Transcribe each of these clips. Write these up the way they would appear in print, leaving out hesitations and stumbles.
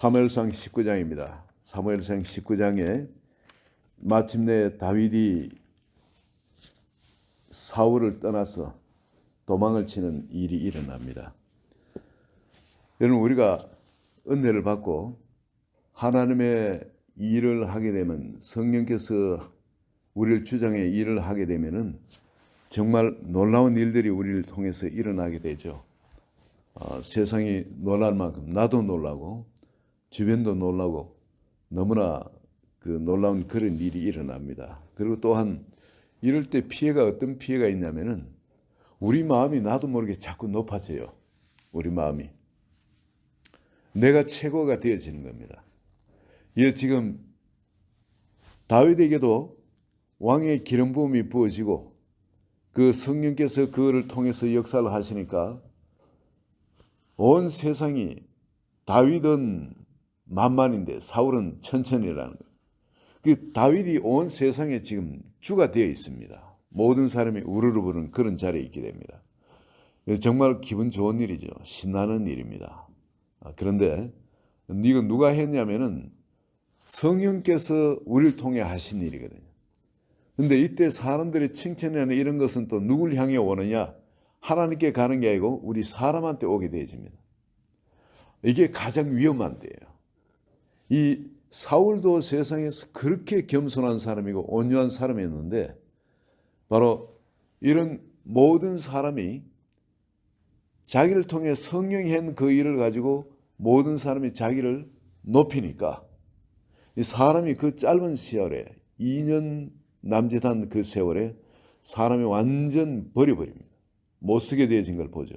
사무엘상 19장입니다. 사무엘상 19장에 마침내 다윗이 사울을 떠나서 도망을 치는 일이 일어납니다. 여러분, 우리가 은혜를 받고 하나님의 일을 하게 되면, 성령께서 우리를 주장해 일을 하게 되면은 정말 놀라운 일들이 우리를 통해서 일어나게 되죠. 세상이 놀랄 만큼 나도 놀라고 주변도 놀라고 너무나 놀라운 그런 일이 일어납니다. 그리고 또한 이럴 때 피해가 어떤 피해가 있냐면은 우리 마음이 나도 모르게 자꾸 높아져요. 우리 마음이 내가 최고가 되어지는 겁니다. 이 지금 다윗에게도 왕의 기름 부음이 부어지고 그 성령께서 그를 통해서 역사를 하시니까 온 세상이 다윗은 만만인데 사울은 천천이라는 거예요. 그 다윗이 온 세상에 지금 주가 되어 있습니다. 모든 사람이 우르르 부르는 그런 자리에 있게 됩니다. 정말 기분 좋은 일이죠. 신나는 일입니다. 그런데 이건 누가 했냐면은 성령께서 우리를 통해 하신 일이거든요. 근데 이때 사람들이 칭찬이나 이런 것은 또 누굴 향해 오느냐? 하나님께 가는 게 아니고 우리 사람한테 오게 되어집니다. 이게 가장 위험한 데예요. 이 사울도 세상에서 그렇게 겸손한 사람이고 온유한 사람이었는데 바로 이런 모든 사람이 자기를 통해 성령이 한 그 일을 가지고 모든 사람이 자기를 높이니까 이 사람이 그 짧은 세월에 2년 남짓한 그 세월에 사람이 완전 버려버립니다. 못 쓰게 되어진 걸 보죠.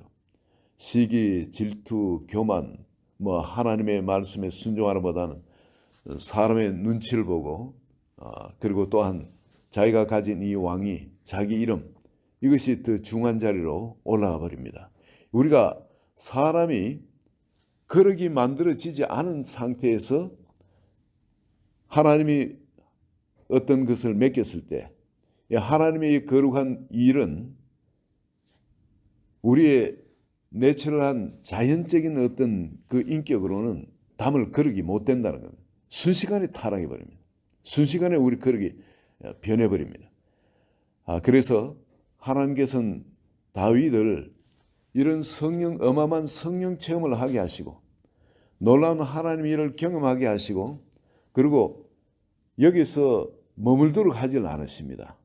시기, 질투, 교만, 하나님의 말씀에 순종하는 보다는 사람의 눈치를 보고 그리고 또한 자기가 가진 이 왕위, 자기 이름 이것이 더 중요한 자리로 올라가 버립니다. 우리가 사람이 그러기 만들어지지 않은 상태에서 하나님이 어떤 것을 맡겼을 때 하나님의 거룩한 일은 우리의 내추럴한 자연적인 어떤 그 인격으로는 담을 거르기 못 된다는 겁니다. 순식간에 타락해 버립니다. 순식간에 우리 거룩이 변해 버립니다. 그래서 하나님께서는 다윗을 이런 어마어마한 성령 체험을 하게 하시고 놀라운 하나님의 일을 경험하게 하시고 그리고 여기서 머물도록 하지는 않으십니다.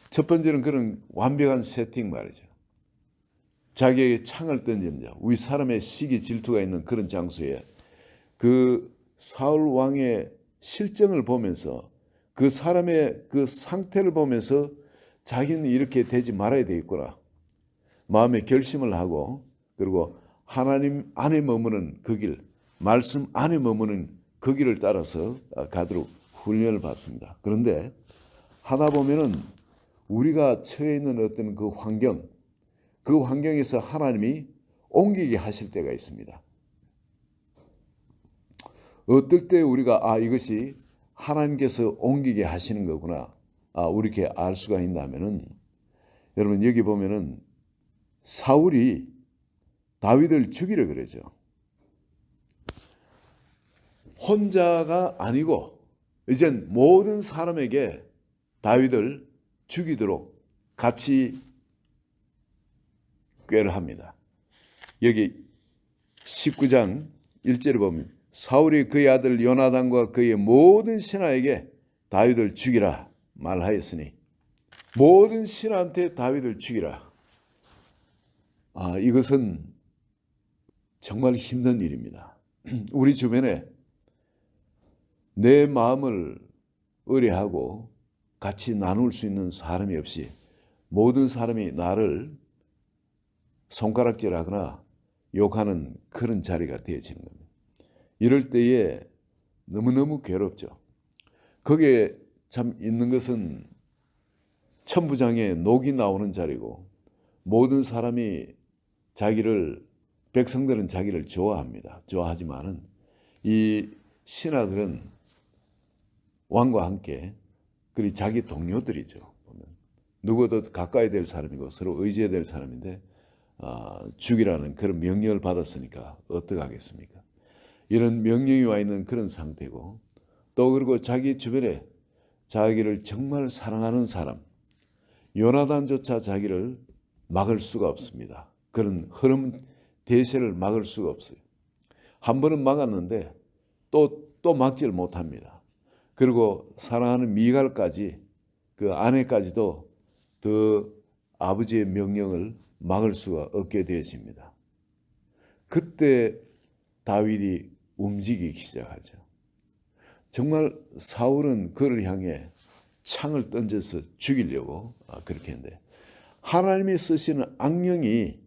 첫 번째는 그런 완벽한 세팅 말이죠. 자기에게 창을 던진 자, 우리 사람의 시기 질투가 있는 그런 장소에 그 사울 왕의 실정을 보면서 그 사람의 그 상태를 보면서 자기는 이렇게 되지 말아야 되겠구나. 마음의 결심을 하고 그리고 하나님 안에 머무는 그 길, 말씀 안에 머무는 그 길을 따라서 가도록 훈련을 받습니다. 그런데 하다 보면은 우리가 처해 있는 어떤 그 환경에서 하나님이 옮기게 하실 때가 있습니다. 어떨 때 우리가 이것이 하나님께서 옮기게 하시는 거구나. 우리 이렇게 알 수가 있다면은 여러분 여기 보면은 사울이 다윗을 죽이려 그러죠. 혼자가 아니고 이젠 모든 사람에게 다윗을 죽이도록 같이 꾀를 합니다. 여기 19장 1절에 보면 사울이 그의 아들 요나단과 그의 모든 신하에게 다윗을 죽이라 말하였으니 모든 신하한테 다윗을 죽이라. 이것은 정말 힘든 일입니다. 우리 주변에 내 마음을 의뢰하고 같이 나눌 수 있는 사람이 없이 모든 사람이 나를 손가락질하거나 욕하는 그런 자리가 되어지는 겁니다. 이럴 때에 너무너무 괴롭죠. 거기에 참 있는 것은 천부장의 녹이 나오는 자리고 모든 사람이 백성들은 자기를 좋아합니다. 좋아하지만은 이 신하들은 왕과 함께 그리고 자기 동료들이죠. 보면 누구도 가까이 될 사람이고 서로 의지해야 될 사람인데 죽이라는 그런 명령을 받았으니까 어떡하겠습니까? 이런 명령이 와 있는 그런 상태고, 또 그리고 자기 주변에 자기를 정말 사랑하는 사람, 요나단조차 자기를 막을 수가 없습니다. 그런 흐름 대세를 막을 수가 없어요. 한 번은 막았는데 또 막지를 못합니다. 그리고 사랑하는 미갈까지, 그 아내까지도 그 아버지의 명령을 막을 수가 없게 되어집니다. 그때 다윗이 움직이기 시작하죠. 정말 사울은 그를 향해 창을 던져서 죽이려고 그렇게 했는데, 하나님이 쓰시는 악령이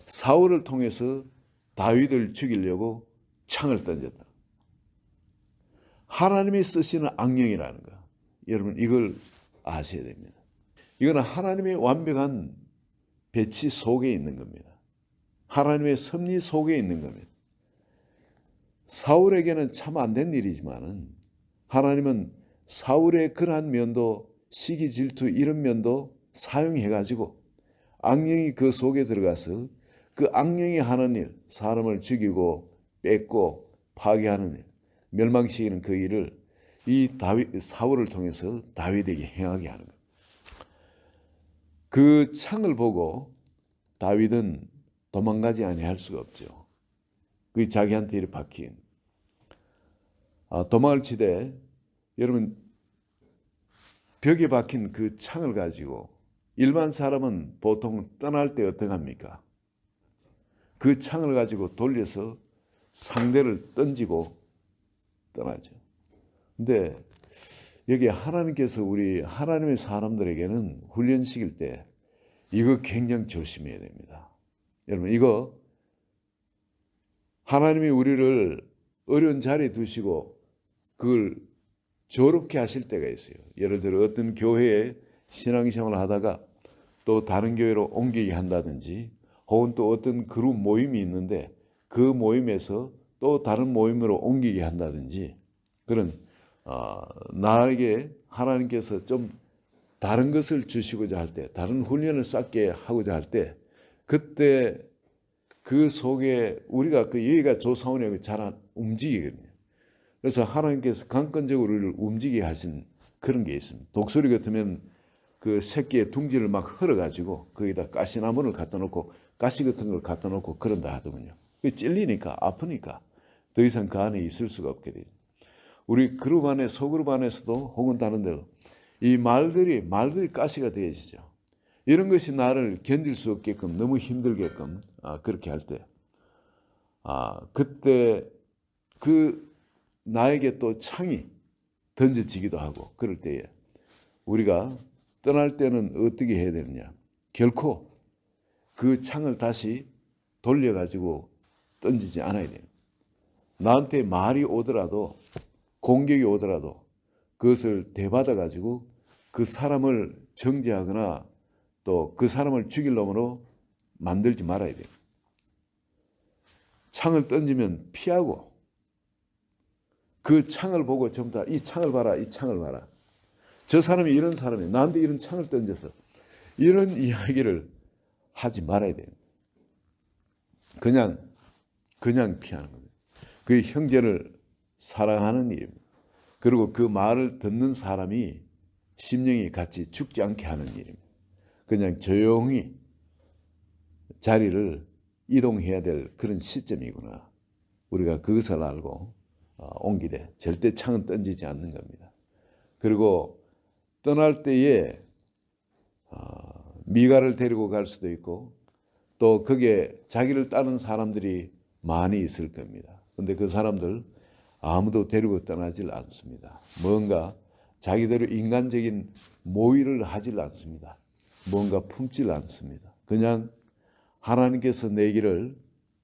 사울을 통해서 다윗을 죽이려고 창을 던졌다. 하나님이 쓰시는 악령이라는 거, 여러분 이걸 아셔야 됩니다. 이거는 하나님의 완벽한 배치 속에 있는 겁니다. 하나님의 섭리 속에 있는 겁니다. 사울에게는 참 안 된 일이지만은 하나님은 사울의 그러한 면도, 시기 질투 이런 면도 사용해가지고 악령이 그 속에 들어가서 그 악령이 하는 일, 사람을 죽이고 뺏고 파괴하는 일, 멸망시키는 그 일을 이 사울을 통해서 다윗에게 행하게 하는 거예요. 그 창을 보고 다윗은 도망가지 아니할 수가 없죠. 그 자기한테 이렇게 박힌 도망을 치되, 여러분 벽에 박힌 그 창을 가지고 일반 사람은 보통 떠날 때 어떻게 합니까? 그 창을 가지고 돌려서 상대를 던지고 떠나죠. 근데 여기 하나님께서 우리 하나님의 사람들에게는 훈련시킬 때 이거 굉장히 조심해야 됩니다. 여러분 이거 하나님이 우리를 어려운 자리에 두시고 그걸 조롭게 하실 때가 있어요. 예를 들어 어떤 교회에 신앙생활을 하다가 또 다른 교회로 옮기게 한다든지, 혹은 또 어떤 그룹 모임이 있는데 그 모임에서 또 다른 모임으로 옮기게 한다든지, 그런 나에게 하나님께서 좀 다른 것을 주시고자 할 때, 다른 훈련을 쌓게 하고자 할 때, 그때 그 속에 우리가 그 여기가 조사원이 잘 움직이거든요. 그래서 하나님께서 강권적으로 우리를 움직이게 하신 그런 게 있습니다. 독수리 같으면 그 새끼의 둥지를 막 흘어가지고 거기다 가시나무를 갖다 놓고 가시 같은 걸 갖다 놓고 그런다 하더군요. 찔리니까 아프니까 더 이상 그 안에 있을 수가 없게 되죠. 우리 그룹 안에, 소그룹 안에서도 혹은 다른 데도 이 말들이 가시가 되어지죠. 이런 것이 나를 견딜 수 없게끔, 너무 힘들게끔 그렇게 할 때, 그때 그 나에게 또 창이 던져지기도 하고, 그럴 때에 우리가 떠날 때는 어떻게 해야 되느냐? 결코 그 창을 다시 돌려가지고 던지지 않아야 돼요. 나한테 말이 오더라도, 공격이 오더라도 그것을 대받아가지고 그 사람을 정죄하거나 또 그 사람을 죽일 놈으로 만들지 말아야 돼요. 창을 던지면 피하고, 그 창을 보고 전부 다 이 창을 봐라, 이 창을 봐라. 저 사람이 이런 사람이에요. 나한테 이런 창을 던져서, 이런 이야기를 하지 말아야 돼요. 그냥 피하는 겁니다. 그 형제를 사랑하는 일입니다. 그리고 그 말을 듣는 사람이 심령이 같이 죽지 않게 하는 일입니다. 그냥 조용히 자리를 이동해야 될 그런 시점이구나. 우리가 그것을 알고 옮기되 절대 창은 던지지 않는 겁니다. 그리고 떠날 때에 미갈을 데리고 갈 수도 있고, 또 거기에 자기를 따르는 사람들이 많이 있을 겁니다. 그런데 그 사람들 아무도 데리고 떠나질 않습니다. 뭔가 자기대로 인간적인 모의를 하질 않습니다. 뭔가 품질 않습니다. 그냥 하나님께서 내 길을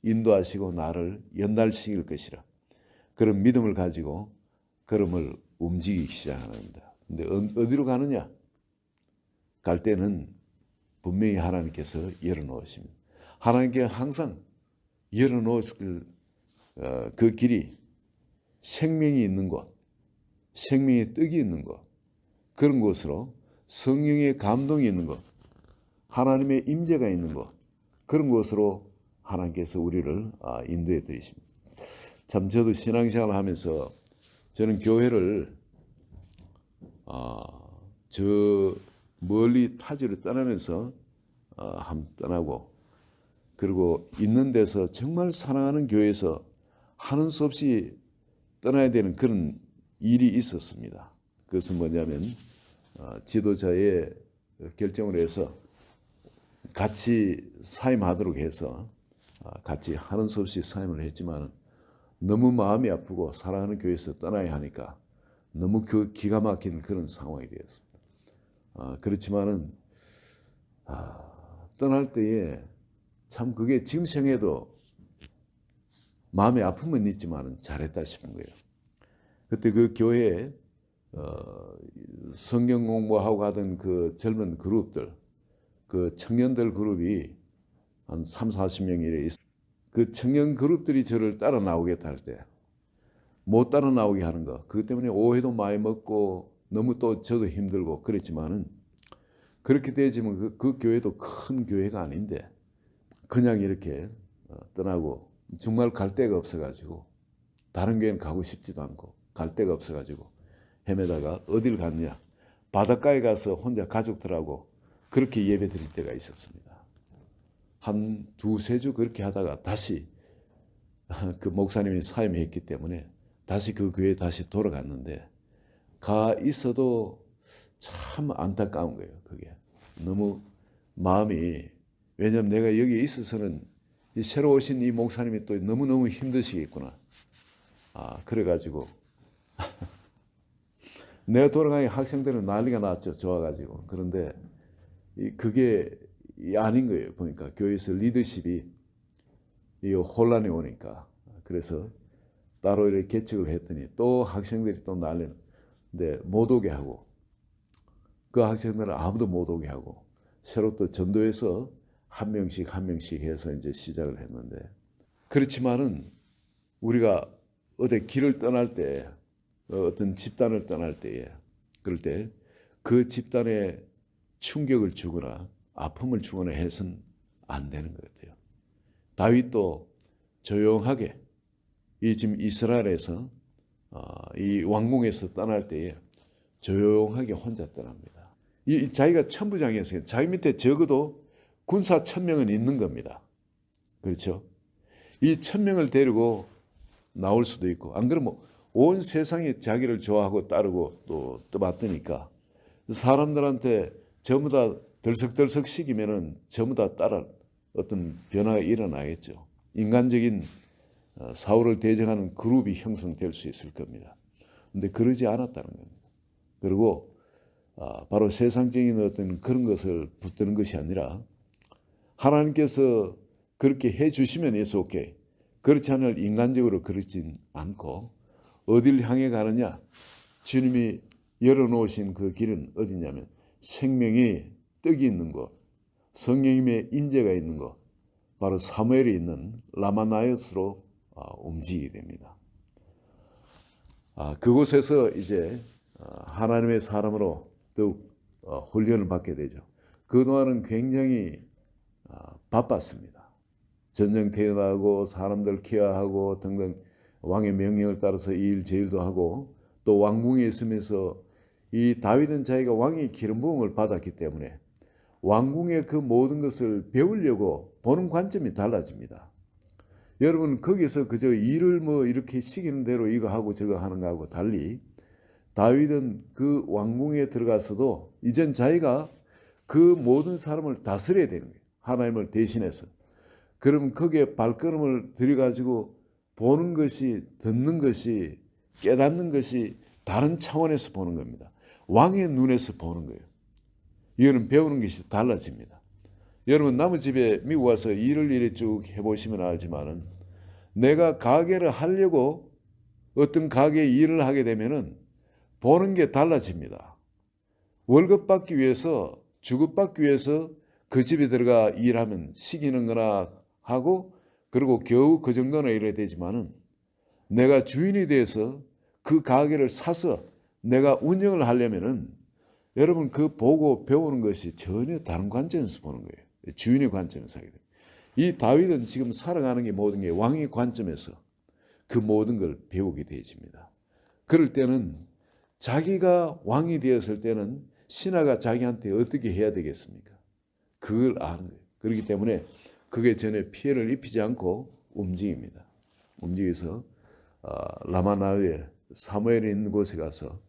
인도하시고 나를 연달시킬 것이라, 그런 믿음을 가지고 걸음을 움직이기 시작합니다. 근데 어디로 가느냐? 갈 때는 분명히 하나님께서 열어놓으십니다. 하나님께 항상 열어놓으실 그 길이 생명이 있는 곳, 생명의 떡이 있는 곳, 그런 곳으로, 성령의 감동이 있는 곳, 하나님의 임재가 있는 곳, 그런 곳으로 하나님께서 우리를 인도해 드리십니다. 참 저도 신앙생활을 하면서 저는 교회를 저 멀리 타지를 떠나면서 한 떠나고, 그리고 있는 데서 정말 사랑하는 교회에서 하는 수 없이 떠나야 되는 그런 일이 있었습니다. 그것은 뭐냐면 지도자의 결정을 해서 같이 사임하도록 해서 같이 하는 수 없이 사임을 했지만 너무 마음이 아프고 사랑하는 교회에서 떠나야 하니까 너무 기가 막힌 그런 상황이 되었습니다. 그렇지만은 떠날 때에 참 그게 지금 생에도 마음의 아픔은 있지만 잘했다 싶은 거예요. 그때 그 교회에 성경 공부하고 하던 그 젊은 그룹들, 그 청년들 그룹이 한 30-40명 이래 있어요. 그 청년 그룹들이 저를 따라 나오겠다 할 때 못 따라 나오게 하는 거, 그것 때문에 오해도 많이 먹고 너무 또 저도 힘들고 그랬지만은, 그렇게 되지만 그 교회도 큰 교회가 아닌데 그냥 이렇게 떠나고 정말 갈 데가 없어가지고 다른 교회는 가고 싶지도 않고 갈 데가 없어가지고 헤매다가 어딜 갔냐, 바닷가에 가서 혼자 가족들하고 그렇게 예배 드릴 때가 있었습니다. 한 2-3주 그렇게 하다가 다시 그 목사님이 사임했기 때문에 다시 그 교회에 다시 돌아갔는데, 가 있어도 참 안타까운 거예요. 그게 너무 마음이, 왜냐하면 내가 여기에 있어서는 이 새로 오신 이 목사님이 또 너무너무 힘드시겠구나. 그래가지고 내가 돌아가니 학생들은 난리가 났죠. 좋아가지고. 그런데 그게 아닌 거예요. 보니까 교회에서 리더십이 이 혼란이 오니까. 그래서 따로 이렇게 개척을 했더니 또 학생들이 또 난리는, 근데 못 오게 하고, 그 학생들은 아무도 못 오게 하고, 새로 또 전도해서 한 명씩 해서 이제 시작을 했는데, 그렇지만은 우리가 어디 길을 떠날 때, 어떤 집단을 떠날 때에, 그럴 때 그 집단에 충격을 주거나 아픔을 주거나 해서는 안 되는 것 같아요. 다윗도 조용하게 이 지금 이스라엘에서 이 왕궁에서 떠날 때에 조용하게 혼자 떠납니다. 이 자기가 천부장이었어요. 자기 밑에 적어도 군사 1000명은 있는 겁니다. 그렇죠? 이 1000명을 데리고 나올 수도 있고, 안 그러면 온 세상이 자기를 좋아하고 따르고 또 떠받드니까 사람들한테 전부 다 들썩들썩 시키면은 전부 다 따라 어떤 변화가 일어나겠죠. 인간적인 사울을 대적하는 그룹이 형성될 수 있을 겁니다. 그런데 그러지 않았다는 겁니다. 그리고 바로 세상적인 어떤 그런 것을 붙드는 것이 아니라 하나님께서 그렇게 해주시면 it's okay. 그렇지 않을 인간적으로 그렇진 않고, 어딜 향해 가느냐, 주님이 열어놓으신 그 길은 어디냐면 생명이 떡이 있는 곳, 성령님의 임재가 있는 곳, 바로 사무엘이 있는 라마나요스로 움직이게 됩니다. 그곳에서 이제 하나님의 사람으로 더욱 훈련을 받게 되죠. 그동안은 굉장히 바빴습니다. 전쟁태어나고 사람들 케어하고 등등 왕의 명령을 따라서 이 일 저 일도 하고, 또 왕궁에 있으면서 이 다윗은 자기가 왕의 기름 부음을 받았기 때문에 왕궁의 그 모든 것을 배우려고 보는 관점이 달라집니다. 여러분, 거기서 그저 일을 뭐 이렇게 시키는 대로 이거 하고 저거 하는 거하고 달리, 다윗은 그 왕궁에 들어가서도 이젠 자기가 그 모든 사람을 다스려야 되는 거예요. 하나님을 대신해서. 그럼 거기에 발걸음을 들여가지고 보는 것이, 듣는 것이, 깨닫는 것이 다른 차원에서 보는 겁니다. 왕의 눈에서 보는 거예요. 이거는 배우는 것이 달라집니다. 여러분, 남의 집에 미국 와서 일을 이래 쭉 해보시면 알지만은, 내가 가게를 하려고 어떤 가게 일을 하게 되면은 보는 게 달라집니다. 월급 받기 위해서, 주급 받기 위해서 그 집에 들어가 일하면 시키는 거나 하고, 그리고 겨우 그 정도는 이래야 되지만은, 내가 주인이 돼서 그 가게를 사서 내가 운영을 하려면은, 여러분, 그 보고 배우는 것이 전혀 다른 관점에서 보는 거예요. 주인의 관점에서 하게 돼요. 이 다윗은 지금 살아가는 게 모든 게 왕의 관점에서, 그 모든 걸 배우게 되어집니다. 그럴 때는 자기가 왕이 되었을 때는 신하가 자기한테 어떻게 해야 되겠습니까? 그걸 아는 거예요. 그렇기 때문에 그게 전에 피해를 입히지 않고 움직입니다. 움직여서 라마나의 사무엘이 있는 곳에 가서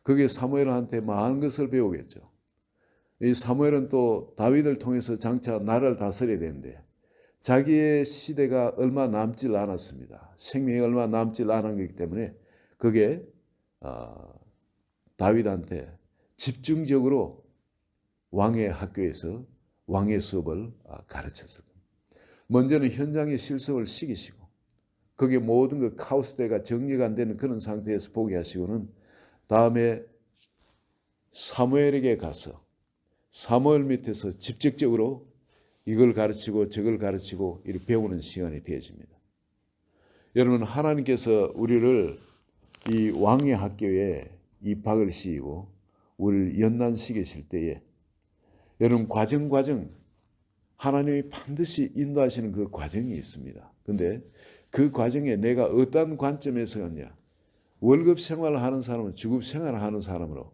거기에 사무엘한테 많은 것을 배우겠죠. 이 사무엘은 또 다윗을 통해서 장차 나라를 다스려야 되는데 자기의 시대가 얼마 남질 않았습니다. 생명이 얼마 남질 않은 것이기 때문에 그게 다윗한테 집중적으로 왕의 학교에서 왕의 수업을 가르쳤습니다. 먼저는 현장의 실습을 시키시고 거기에 모든 그 카오스대가 정리가 안 되는 그런 상태에서 보게 하시고는 다음에 사무엘에게 가서 사무엘 밑에서 직접적으로 이걸 가르치고 저걸 가르치고 이렇게 배우는 시간이 되어집니다. 여러분, 하나님께서 우리를 이 왕의 학교에 입학을 시키고 우리를 연단시키실 때에 여러분 과정 하나님이 반드시 인도하시는 그 과정이 있습니다. 근데 그 과정에 내가 어떤 관점에서 갔냐? 월급 생활을 하는 사람은 주급 생활을 하는 사람으로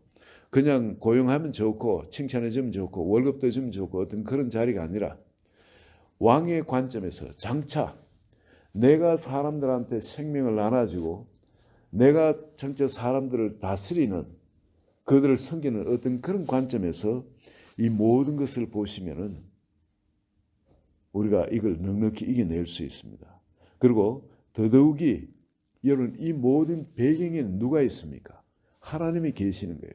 그냥 고용하면 좋고 칭찬해주면 좋고 월급도 주면 좋고 어떤 그런 자리가 아니라 왕의 관점에서 장차 내가 사람들한테 생명을 나눠주고 내가 전체 사람들을 다스리는 그들을 섬기는 어떤 그런 관점에서 이 모든 것을 보시면은 우리가 이걸 넉넉히 이겨낼 수 있습니다. 그리고 더더욱이 여러분 이 모든 배경에는 누가 있습니까? 하나님이 계시는 거예요.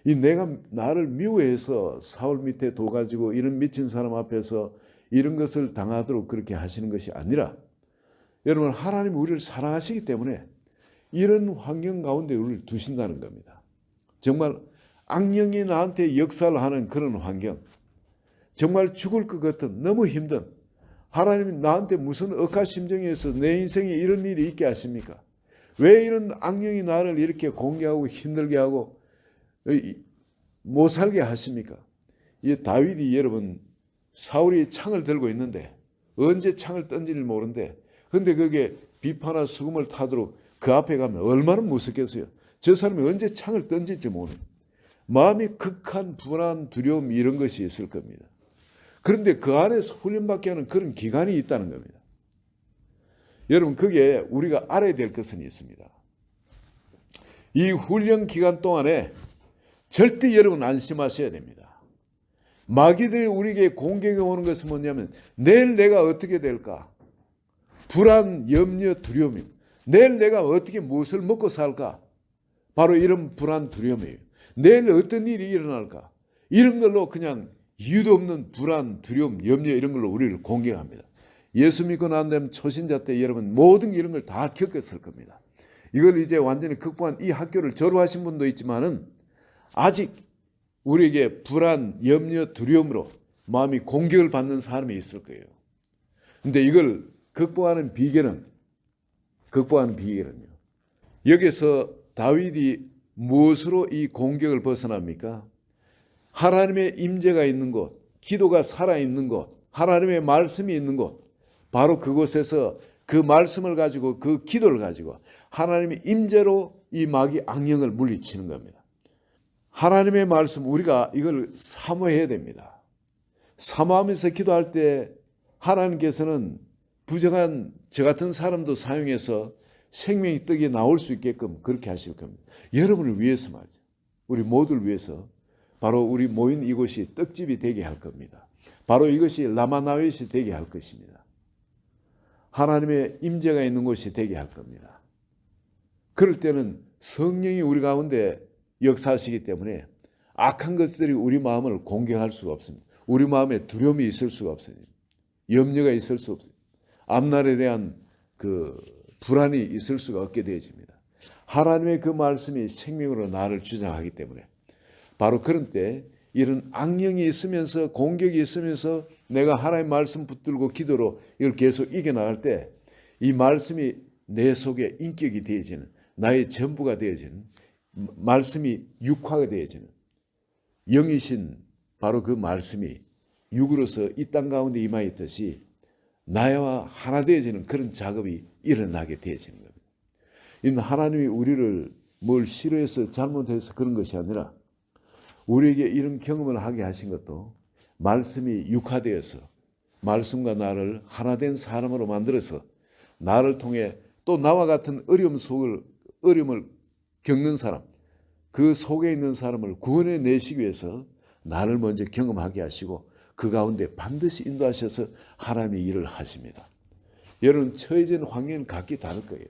이 내가 나를 미워해서 사울 밑에 둬가지고 이런 미친 사람 앞에서 이런 것을 당하도록 그렇게 하시는 것이 아니라 여러분 하나님이 우리를 사랑하시기 때문에 이런 환경 가운데 우리를 두신다는 겁니다. 정말 악령이 나한테 역사를 하는 그런 환경, 정말 죽을 것 같은 너무 힘든 하나님이 나한테 무슨 억하 심정에서 내 인생에 이런 일이 있게 하십니까? 왜 이런 악령이 나를 이렇게 공격하고 힘들게 하고 못 살게 하십니까? 이 다윗이 여러분 사울이 창을 들고 있는데 언제 창을 던질지 모르는데 근데 그게 비파나 수금을 타도록 그 앞에 가면 얼마나 무섭겠어요. 저 사람이 언제 창을 던질지 모르는 마음이 극한 불안, 두려움 이런 것이 있을 겁니다. 그런데 그 안에서 훈련받게 하는 그런 기간이 있다는 겁니다. 여러분 그게 우리가 알아야 될 것은 있습니다. 이 훈련 기간 동안에 절대 여러분 안심하셔야 됩니다. 마귀들이 우리에게 공격해 오는 것은 뭐냐면 내일 내가 어떻게 될까? 불안, 염려, 두려움입니다. 내일 내가 어떻게 무엇을 먹고 살까? 바로 이런 불안, 두려움이에요. 내일 어떤 일이 일어날까? 이런 걸로 그냥 이유도 없는 불안, 두려움, 염려 이런 걸로 우리를 공격합니다. 예수 믿고 난 다음 초신자 때 여러분 모든 이런 걸 다 겪었을 겁니다. 이걸 이제 완전히 극복한 이 학교를 졸업하신 분도 있지만은 아직 우리에게 불안, 염려, 두려움으로 마음이 공격을 받는 사람이 있을 거예요. 근데 이걸 극복하는 비결은요. 여기서 다윗이 무엇으로 이 공격을 벗어납니까? 하나님의 임재가 있는 곳, 기도가 살아있는 곳, 하나님의 말씀이 있는 곳, 바로 그곳에서 그 말씀을 가지고 그 기도를 가지고 하나님의 임재로 이 마귀 악령을 물리치는 겁니다. 하나님의 말씀 우리가 이걸 사모해야 됩니다. 사모하면서 기도할 때 하나님께서는 부정한 저 같은 사람도 사용해서 생명의 떡이 나올 수 있게끔 그렇게 하실 겁니다. 여러분을 위해서 말이죠. 우리 모두를 위해서 바로 우리 모인 이곳이 떡집이 되게 할 겁니다. 바로 이것이 라마나윗이 되게 할 것입니다. 하나님의 임재가 있는 곳이 되게 할 겁니다. 그럴 때는 성령이 우리 가운데 역사하시기 때문에 악한 것들이 우리 마음을 공격할 수가 없습니다. 우리 마음에 두려움이 있을 수가 없어요. 염려가 있을 수 없어요. 앞날에 대한 그 불안이 있을 수가 없게 되어집니다. 하나님의 그 말씀이 생명으로 나를 주장하기 때문에 바로 그런 때 이런 악령이 있으면서 공격이 있으면서 내가 하나님의 말씀 붙들고 기도로 이걸 계속 이겨나갈 때 이 말씀이 내 속에 인격이 되어지는 나의 전부가 되어지는 말씀이 육화가 되어지는 영이신 바로 그 말씀이 육으로서 이 땅 가운데 임하였듯이 나와 하나 되어지는 그런 작업이 일어나게 되어지는 겁니다. 하나님이 우리를 뭘 싫어해서 잘못해서 그런 것이 아니라 우리에게 이런 경험을 하게 하신 것도 말씀이 육화되어서 말씀과 나를 하나된 사람으로 만들어서 나를 통해 또 나와 같은 어려움을 겪는 사람, 그 속에 있는 사람을 구원해 내시기 위해서 나를 먼저 경험하게 하시고 그 가운데 반드시 인도하셔서 하나님의 일을 하십니다. 여러분, 처해진 환경은 각기 다를 거예요.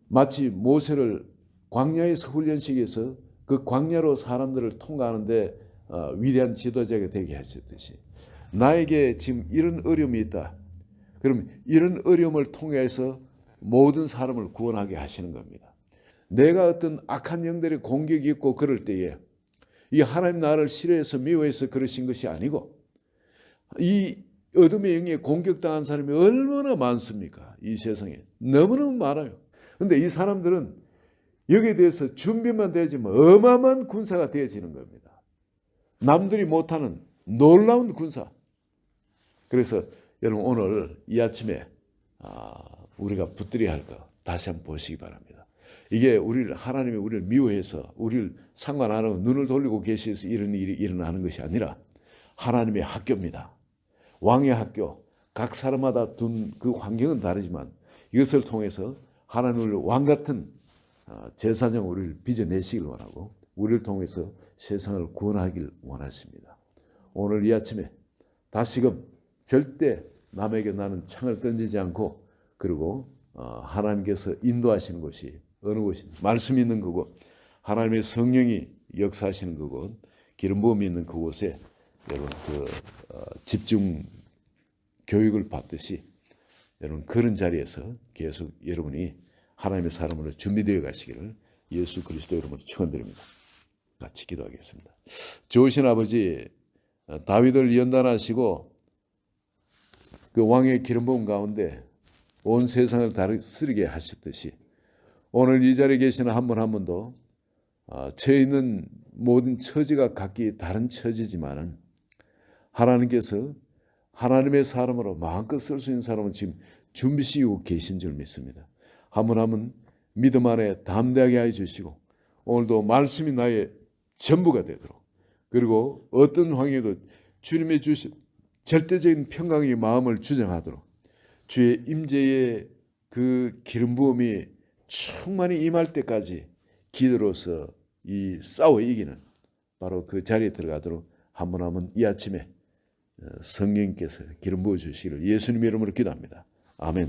마치 모세를 광야에서 훈련시켜서 그 광야로 사람들을 통과하는데 위대한 지도자가 되게 하셨듯이 나에게 지금 이런 어려움이 있다. 그럼 이런 어려움을 통해서 모든 사람을 구원하게 하시는 겁니다. 내가 어떤 악한 영들의 공격이 있고 그럴 때에 이 하나님 나를 싫어해서 미워해서 그러신 것이 아니고 이 어둠의 영에 공격당한 사람이 얼마나 많습니까? 이 세상에 너무너무 많아요. 그런데 이 사람들은 여기에 대해서 준비만 되어지면 어마어마한 군사가 되어지는 겁니다. 남들이 못하는 놀라운 군사. 그래서 여러분, 오늘 이 아침에 우리가 붙들어야 할 거 다시 한번 보시기 바랍니다. 이게 하나님이 우리를 미워해서 우리를 상관 안 하고 눈을 돌리고 계셔서 이런 일이 일어나는 것이 아니라 하나님의 학교입니다. 왕의 학교. 각 사람마다 둔 그 환경은 다르지만 이것을 통해서 하나님을 왕 같은 제사장 우리를 빚어내시길 원하고 우리를 통해서 세상을 구원하길 원하십니다. 오늘 이 아침에 다시금 절대 남에게 나는 창을 던지지 않고 그리고 하나님께서 인도하시는 곳이 어느 곳이 말씀이 있는 그곳, 하나님의 성령이 역사하시는 그곳, 기름 부음이 있는 그곳에 여러분 집중 교육을 받듯이 여러분 그런 자리에서 계속 여러분이 하나님의 사람으로 준비되어 가시기를 예수 그리스도 이름으로 축원드립니다. 같이 기도하겠습니다. 좋으신 아버지, 다윗을 연단하시고 그 왕의 기름 부음 가운데 온 세상을 다스리게 하셨듯이 오늘 이 자리에 계시는 한 분 한 분도 처해 있는 모든 처지가 각기 다른 처지지만은 하나님께서 하나님의 사람으로 마음껏 쓸 수 있는 사람은 지금 준비시키고 계신 줄 믿습니다. 한 분 한 분 믿음 안에 담대하게 하여 주시고 오늘도 말씀이 나의 전부가 되도록 그리고 어떤 환경에도 주님의 주신 절대적인 평강의 마음을 주장하도록 주의 임재의 그 기름 부음이 충만히 임할 때까지 기도로서 이 싸워 이기는 바로 그 자리에 들어가도록 한 분 한 분 이 아침에 성령님께서 기름 부어 주시기를 예수님의 이름으로 기도합니다. 아멘.